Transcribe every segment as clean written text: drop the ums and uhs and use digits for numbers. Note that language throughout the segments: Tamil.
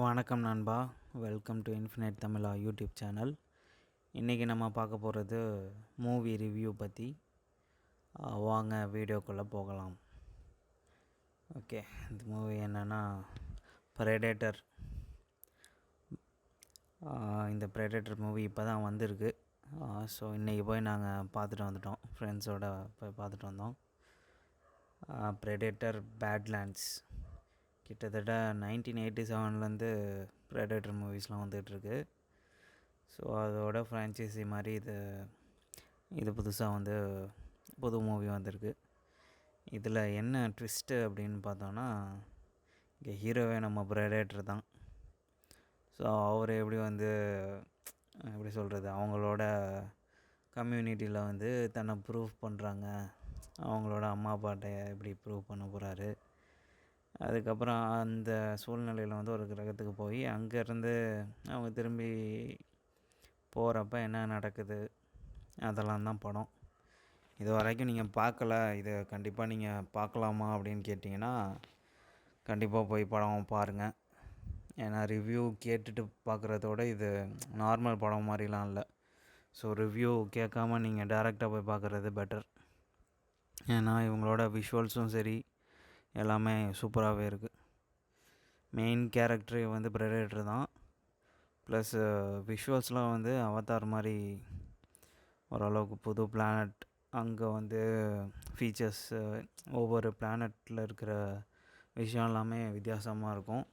வணக்கம் நண்பா. Welcome to infinite Tamizha YouTube channel. இன்றைக்கி நம்ம பார்க்க போகிறது மூவி ரிவ்யூ பற்றி. வாங்க வீடியோக்குள்ளே போகலாம். ஓகே, இந்த மூவி என்னென்னா ப்ரெடேட்டர். இந்த ப்ரெடேட்டர் மூவி இப்போ தான் வந்திருக்கு. ஸோ இன்றைக்கி போய் நாங்கள் பார்த்துட்டு வந்துட்டோம், ஃப்ரெண்ட்ஸோடு போய் பார்த்துட்டு வந்தோம். ப்ரெடேட்டர் பேட்லேண்ட்ஸ் கிட்டத்தட்ட 1987 ப்ரெடேட்டர் மூவிஸ்லாம் வந்துகிட்ருக்கு. ஸோ அதோட ஃப்ரான்ச்சைஸி மாதிரி இது புதுசாக புது மூவி வந்திருக்கு. இதில் என்ன ட்விஸ்ட்டு அப்படின்னு பார்த்தோன்னா, இங்கே ஹீரோவே நம்ம ப்ரெடேட்டர் தான். ஸோ அவர் எப்படி சொல்கிறது, அவங்களோட கம்யூனிட்டியில் தன்னை ப்ரூவ் பண்ணுறாங்க. அவங்களோட அம்மா அப்பாட்ட எப்படி ப்ரூவ் பண்ண போகிறாரு. அதுக்கப்புறம் அந்த சூழ்நிலையில் ஒரு கிரகத்துக்கு போய் அங்கேருந்து அவங்க திரும்பி போகிறப்ப என்ன நடக்குது, அதெல்லாம் தான் படம். இது வரைக்கும் நீங்கள் பார்க்கல, இதை கண்டிப்பாக நீங்கள் பார்க்கலாமா அப்படின்னு கேட்டிங்கன்னா, கண்டிப்பாக போய் படம் பாருங்கள். ஏன்னா ரிவ்யூ கேட்டுட்டு பார்க்குறதோட இது நார்மல் படம் மாதிரிலாம் இல்லை. ஸோ ரிவ்யூ கேட்காம நீங்கள் டேரெக்டாக போய் பார்க்குறது பெட்டர். ஏன்னா இவங்களோட விஷுவல்ஸும் சரி எல்லாமே சூப்பராகவே இருக்குது. மெயின் கேரக்டரு ப்ரெடேட்டர் தான். ப்ளஸ் விஷுவல்ஸ்லாம் அவதார் மாதிரி ஓரளவுக்கு புது பிளானட், அங்கே ஃபீச்சர்ஸ், ஒவ்வொரு பிளானட்டில் இருக்கிற விஷயம் எல்லாமே வித்தியாசமாக இருக்கும்.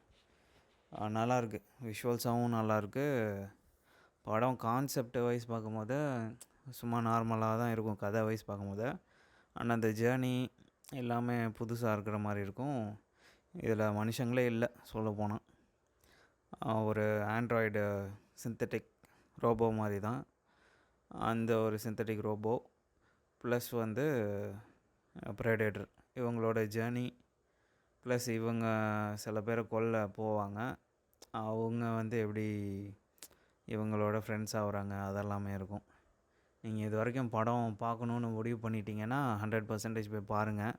நல்லாயிருக்கு, விஷுவல்ஸாகவும் நல்லாயிருக்கு. படம் கான்செப்ட் வைஸ் பார்க்கும்போது சும்மா நார்மலாக தான் இருக்கும், கதை வைஸ் பார்க்கும்போது. ஆனால் அந்த ஜேர்னி எல்லாமே புதுசாக இருக்கிற மாதிரி இருக்கும். இதில் மனுஷங்களே இல்லை சொல்லப்போனால். ஒரு ஆண்ட்ராய்டு சிந்தட்டிக் ரோபோ மாதிரி தான் அந்த ஒரு சிந்தட்டிக் ரோபோ. ப்ளஸ் ப்ரெடேட்டர் இவங்களோட ஜேர்னி. ப்ளஸ் இவங்க சில பேரை கொல்ல போவாங்க, அவங்க எப்படி இவங்களோட ஃப்ரெண்ட்ஸ் ஆகுறாங்க, அதெல்லாமே இருக்கும். நீங்கள் இது வரைக்கும் படம் பார்க்கணுன்னு முடிவு பண்ணிட்டீங்கன்னா 100% போய் பாருங்கள்.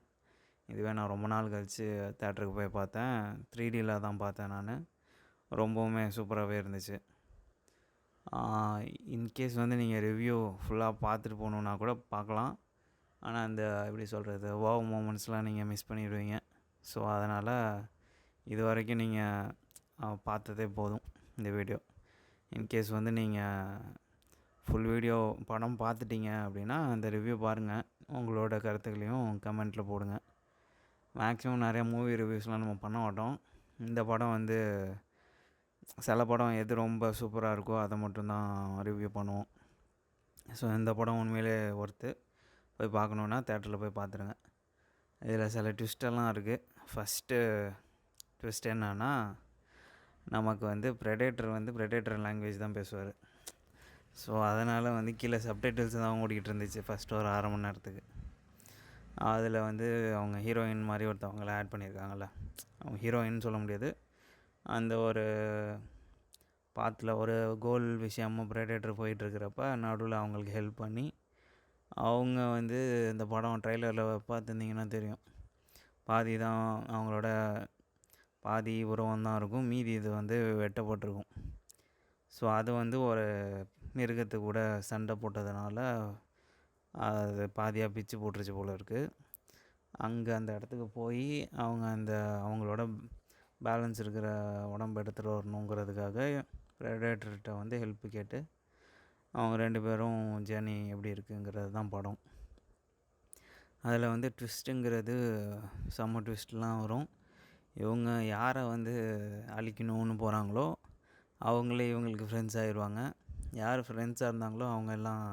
இதுவே நான் ரொம்ப நாள் கழித்து தேட்டருக்கு போய் பார்த்தேன். 3Dயில் தான் பார்த்தேன் நான். ரொம்பவுமே சூப்பராகவே இருந்துச்சு. இன்கேஸ் நீங்கள் ரிவ்யூ ஃபுல்லாக பார்த்துட்டு போகணுன்னா கூட பார்க்கலாம். ஆனால் இந்த எப்படி சொல்கிறது, வாவ் மூமெண்ட்ஸ்லாம் நீங்கள் மிஸ் பண்ணிடுவீங்க. ஸோ அதனால் இது வரைக்கும் நீங்கள் பார்த்ததே போதும் இந்த வீடியோ. இன்கேஸ் நீங்கள் ஃபுல் வீடியோ படம் பார்த்துட்டீங்க அப்படின்னா அந்த ரிவ்யூ பாருங்கள். உங்களோட கருத்துக்களையும் கமெண்ட்டில் போடுங்க. மேக்ஸிமம் நிறையா மூவி ரிவ்யூஸ்லாம் நம்ம பண்ண மாட்டோம். இந்த படம் சில படம் எது ரொம்ப சூப்பராக இருக்கோ அதை மட்டும்தான் ரிவ்யூ பண்ணுவோம். ஸோ இந்த படம் உண்மையிலே ஒர்த்து. போய் பார்க்கணுன்னா தேட்டரில் போய் பார்த்துருங்க. இதில் சில ட்விஸ்டெல்லாம் இருக்குது. ஃபஸ்ட்டு ட்விஸ்ட் என்னன்னா, நமக்கு ப்ரெடேட்டர் லாங்குவேஜ் தான் பேசுவார். ஸோ அதனால் கீழே சப்டைட்டில்ஸ் தான் ஓடிக்கிட்டு இருந்துச்சு ஃபஸ்ட்டு ஒரு 1/2 மணி நேரத்துக்கு. அதில் அவங்க ஹீரோயின் மாதிரி ஒருத்தவங்களை ஆட் பண்ணியிருக்காங்கள்ல, அவங்க ஹீரோயின் சொல்ல முடியாது, அந்த ஒரு பாத்தில் ஒரு கோல் விஷயமாக ப்ரெடேட்டர் போயிட்டுருக்கிறப்ப நடுவில் அவங்களுக்கு ஹெல்ப் பண்ணி, அவங்க இந்த படம் ட்ரெய்லரில் பார்த்துருந்தீங்கன்னா தெரியும், பாதி தான் அவங்களோட பாதி உருவம் தான் இருக்கும், மீதி இது வெட்டப்பட்டிருக்கும். ஸோ அது ஒரு மிருகத்து கூட சண்டை போட்டதுனால அது பாதியாக பிச்சு போட்டுருச்சு போல் இருக்குது. அங்கே அந்த இடத்துக்கு போய் அவங்களோட பேலன்ஸ் இருக்கிற உடம்பு எடுத்துகிட்டு வரணுங்கிறதுக்காக ப்ரெடேட்டர்கிட்ட ஹெல்ப்பு கேட்டு அவங்க 2 பேரும் ஜேர்னி எப்படி இருக்குங்கிறது தான் படம். அதில் ட்விஸ்ட்டுங்கிறது செம்ம ட்விஸ்ட்லாம் வரும். இவங்க யாரை அழிக்கணும்னு போகிறாங்களோ அவங்களே இவங்களுக்கு ஃப்ரெண்ட்ஸ் ஆகிடுவாங்க. யார் ஃப்ரெண்ட்ஸாக இருந்தாங்களோ அவங்க எல்லாம்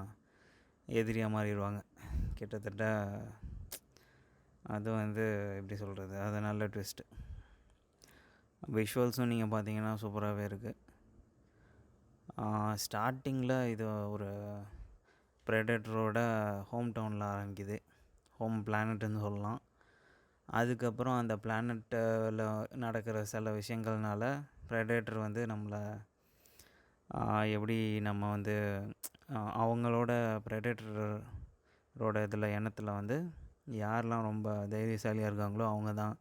எதிரியாக மாறிடுவாங்க கிட்டத்தட்ட. அது எப்படி சொல்கிறது, அது நல்ல ட்விஸ்ட்டு. விஷுவல்ஸும் நீங்கள் பார்த்தீங்கன்னா சூப்பராகவே இருக்குது. ஸ்டார்டிங்கில் இது ஒரு ப்ரெடேட்டரோட ஹோம் டவுனில் ஆரம்பிக்குது, ஹோம் பிளானட்டுன்னு சொல்லலாம். அதுக்கப்புறம் அந்த பிளானட்டில் நடக்கிற சில விஷயங்கள்னால ப்ரெடேட்டர் நம்மளை எப்படி நம்ம அவங்களோட ப்ரெடேட்டரோட இதில் எண்ணத்தில் யாரெல்லாம் ரொம்ப தைரியசாலியாக இருக்காங்களோ அவங்க தான்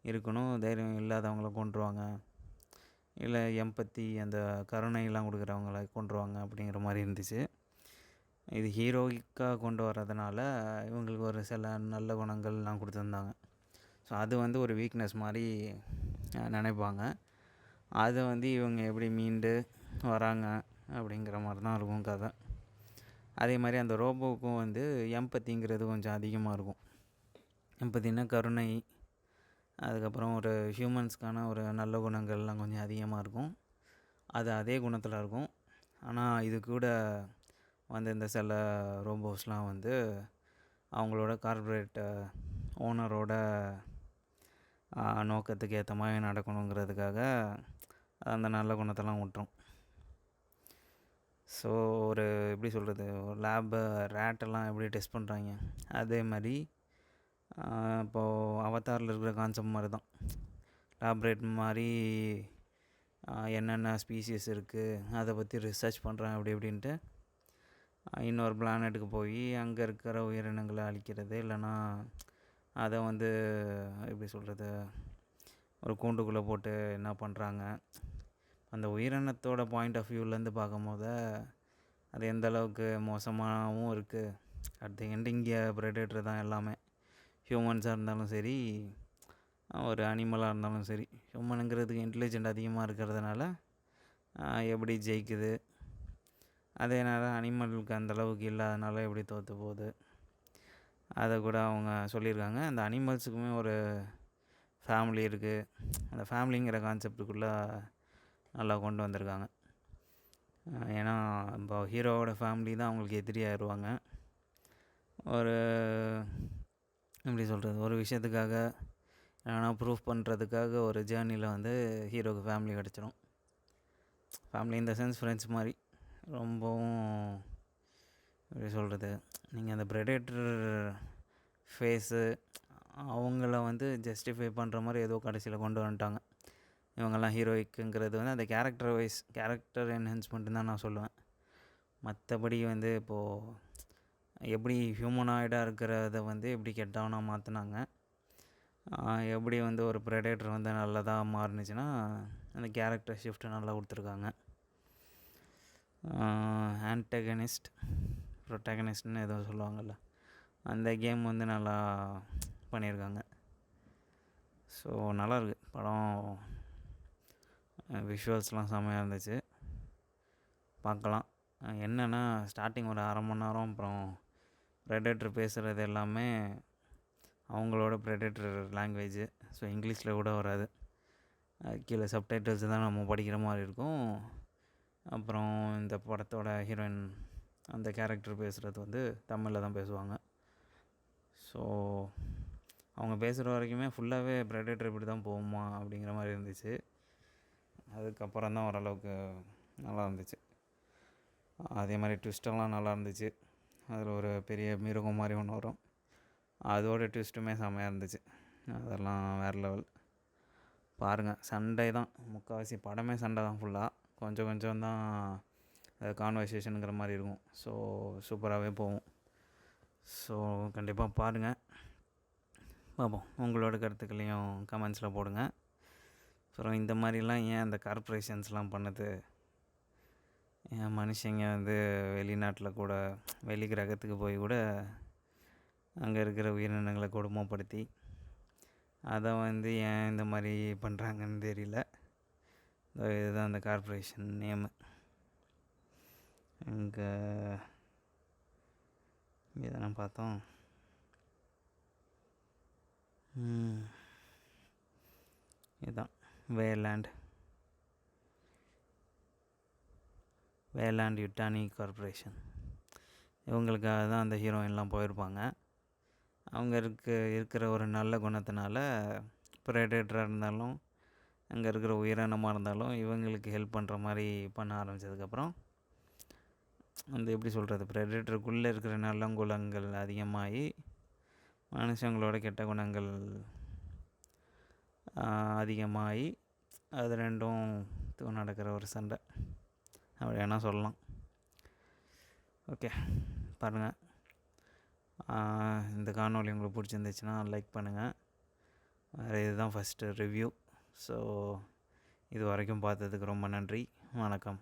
இருக்கணும், தைரியம் இல்லாதவங்கள கொன்றுவாங்க, இல்லை எம்பத்தி அந்த கருணைலாம் கொடுக்குறவங்கள கொண்டுருவாங்க அப்படிங்கிற மாதிரி இருந்துச்சு. இது ஹீரோயிக்காக கொண்டு வர்றதுனால இவங்களுக்கு ஒரு சில நல்ல குணங்கள்லாம் கொடுத்துருந்தாங்க. ஸோ அது வந்து ஒரு வீக்னஸ் மாதிரி நினைப்பாங்க. அதை வந்து இவங்க எப்படி மீண்டு வராங்க அப்படிங்கிற மாதிரி தான் இருக்கும் கதை. அதே மாதிரி அந்த ரோபோவுக்கும் வந்து எம்பத்திங்கிறது கொஞ்சம் அதிகமாக இருக்கும். எம்பத்தின்னா கருணை, அதுக்கப்புறம் ஒரு ஹியூமன்ஸ்க்கான ஒரு நல்ல குணங்கள்லாம் கொஞ்சம் அதிகமாக இருக்கும். அது அதே குணத்தில் இருக்கும். ஆனால் இது கூட வந்து இந்த சில ரோபோஸ்லாம் வந்து அவங்களோட கார்ப்பரேட் ஓனரோட நோக்கத்துக்கு ஏற்ற மாதிரி நடக்கணுங்கிறதுக்காக அந்த நல்ல குணத்தெல்லாம் விட்டுரும். ஸோ ஒரு எப்படி சொல்கிறது, ஒரு லேபு ரேட்டெல்லாம் எப்படி டெஸ்ட் பண்ணுறாங்க அதே மாதிரி இப்போது அவதாரில் இருக்கிற கான்செப்ட் மாதிரி தான். லேப்ரேட் மாதிரி என்னென்ன ஸ்பீசிஸ் இருக்குது அதை பற்றி ரிசர்ச் பண்ணுறேன் அப்படி இப்படின்ட்டு இன்னொரு பிளானட்டுக்கு போய் அங்கே இருக்கிற உயிரினங்களை அழிக்கிறது, இல்லைன்னா அதை வந்து எப்படி சொல்கிறது ஒரு கூண்டுக்குள்ளே போட்டு என்ன பண்ணுறாங்க. அந்த உயிரினத்தோட பாயிண்ட் ஆஃப் வியூலேருந்து பார்க்கும்போது அது எந்த அளவுக்கு மோசமாகவும் இருக்குது. அட் தி எண்ட் இங்கே ப்ரெடேட்டர் தான் எல்லாமே. ஹியூமன்ஸாக இருந்தாலும் சரி, ஒரு அனிமலாக இருந்தாலும் சரி. ஹியூமனுங்கிறதுக்கு இன்டெலிஜென்ட் அதிகமாக இருக்கிறதுனால எப்படி ஜெயிக்குது, அதே நேரம் அனிமலுக்கு அந்தளவுக்கு இல்லாதனால எப்படி தோற்று போகுது, அதை கூட அவங்க சொல்லியிருக்காங்க. அந்த அனிமல்ஸுக்குமே ஒரு ஃபேமிலி இருக்குது. அந்த ஃபேமிலிங்கிற கான்செப்டுக்குள்ளே நல்லா கொண்டு வந்திருக்காங்க. ஏன்னா இப்போ ஹீரோவோட ஃபேமிலி தான் அவங்களுக்கு எதிரியாகிடுவாங்க. ஒரு எப்படி சொல்கிறது, ஒரு விஷயத்துக்காக ஆனால் ப்ரூஃப் பண்ணுறதுக்காக ஒரு ஜேர்னியில் வந்து ஹீரோவுக்கு ஃபேமிலி கிடச்சிரும். ஃபேமிலி இந்த சென்ஸ் ஃப்ரெண்ட்ஸ் மாதிரி. ரொம்பவும் எப்படி சொல்கிறது, நீங்கள் அந்த ப்ரெடேட்டர் ஃபேஸு அவங்கள வந்து ஜஸ்டிஃபை பண்ணுற மாதிரி ஏதோ கடைசியில் கொண்டு வந்துட்டாங்க. இவங்கெல்லாம் ஹீரோயிக்குங்கிறது வந்து அந்த கேரக்டர் என்ஹான்ஸ்மெண்ட்டு தான் நான் சொல்லுவேன். மற்றபடி வந்து இப்போது எப்படி ஹியூமனாய்டாக இருக்கிறத வந்து எப்படி கெட்டவனாக மாற்றினாங்க, எப்படி வந்து ஒரு ப்ரெடேட்டர் வந்து நல்லதாக மாறுனுச்சுன்னா அந்த கேரக்டர் ஷிஃப்ட்டு நல்லா கொடுத்துருக்காங்க. ஆன்டகனிஸ்ட் ப்ரொட்டகனிஸ்ட்னு ஏதோ சொல்லுவாங்கள்ல, அந்த கேம் வந்து நல்லா பண்ணியிருக்காங்க. ஸோ நல்லாயிருக்கு படம். விஷுவல்ஸ்லாம் செம்மையாக இருந்துச்சு, பார்க்கலாம். என்னென்னா ஸ்டார்டிங் ஒரு அரை மணி நேரம், அப்புறம் ப்ரெடேட்டர் பேசுகிறது எல்லாமே அவங்களோட ப்ரெடேட்டர் லாங்குவேஜு. ஸோ இங்கிலீஷில் கூட வராது, கீழே சப்டைட்டில்ஸ் தான் நம்ம படிக்கிற மாதிரி இருக்கும். அப்புறம் இந்த படத்தோட ஹீரோயின் அந்த கேரக்டர் பேசுகிறது வந்து தமிழில் தான் பேசுவாங்க. ஸோ அவங்க பேசுகிற வரைக்குமே ஃபுல்லாகவே ப்ரெடேட்டர் இப்படி தான் போகுமா அப்படிங்கிற மாதிரி இருந்துச்சு. அதுக்கப்புறம் தான் ஓரளவுக்கு நல்லா இருந்துச்சு. அதே மாதிரி ட்விஸ்டெல்லாம் நல்லா இருந்துச்சு. அதில் ஒரு பெரிய மிருகம் மாதிரி ஒன்று வரும், அதோட ட்விஸ்ட்டுமே செம்மையாக இருந்துச்சு. அதெல்லாம் வேறு லெவல். பாருங்கள், சண்டை தான் முக்கால்வாசி படமே, சண்டை தான் ஃபுல்லாக. கொஞ்சம் தான் கான்வர்சேஷனுங்கிற மாதிரி இருக்கும். ஸோ சூப்பராகவே போகும். ஸோ கண்டிப்பாக பாருங்கள், பார்ப்போம். உங்களோட கருத்துக்களையும் கமெண்ட்ஸில் போடுங்க. அப்புறம் இந்த மாதிரிலாம் ஏன் அந்த கார்ப்பரேஷன்ஸ்லாம் பண்ணுது, ஏன் மனுஷங்க வந்து வெளிநாட்டில் கூட வெளி கிரகத்துக்கு போய் கூட அங்கே இருக்கிற உயிரினங்களை கொடுமைப்படுத்தி அதை வந்து ஏன் இந்த மாதிரி பண்ணுறாங்கன்னு தெரியல. இதுதான் அந்த கார்ப்பரேஷன் நேமு. இங்கே தானே பார்த்தோம். இதுதான் வேலாண்ட் யுட்டானி கார்ப்பரேஷன். இவங்களுக்காக தான் அந்த ஹீரோயின்லாம் போயிருப்பாங்க. அவங்க இருக்கிற ஒரு நல்ல குணத்தினால ப்ரெடேட்டராக இருந்தாலும் அங்கே இருக்கிற உயிரினமாக இருந்தாலும் இவங்களுக்கு ஹெல்ப் பண்ணுற மாதிரி பண்ண ஆரம்பித்ததுக்கப்புறம் அந்த எப்படி சொல்கிறது, ப்ரெடேட்டருக்குள்ளே இருக்கிற நல்ல குணங்கள் அதிகமாகி மனுஷங்களோட கெட்ட குணங்கள் அதிகமாகி அது ரெண்டும் நடக்கிற ஒரு சண்டை அப்படி வேணால் சொல்லலாம். ஓகே, பாருங்கள். இந்த காணொளி உங்களுக்கு பிடிச்சிருந்துச்சுன்னா லைக் பண்ணுங்கள். வேறு இதுதான் ஃபஸ்ட்டு ரிவ்யூ. ஸோ இது வரைக்கும் பார்த்ததுக்கு ரொம்ப நன்றி. வணக்கம்.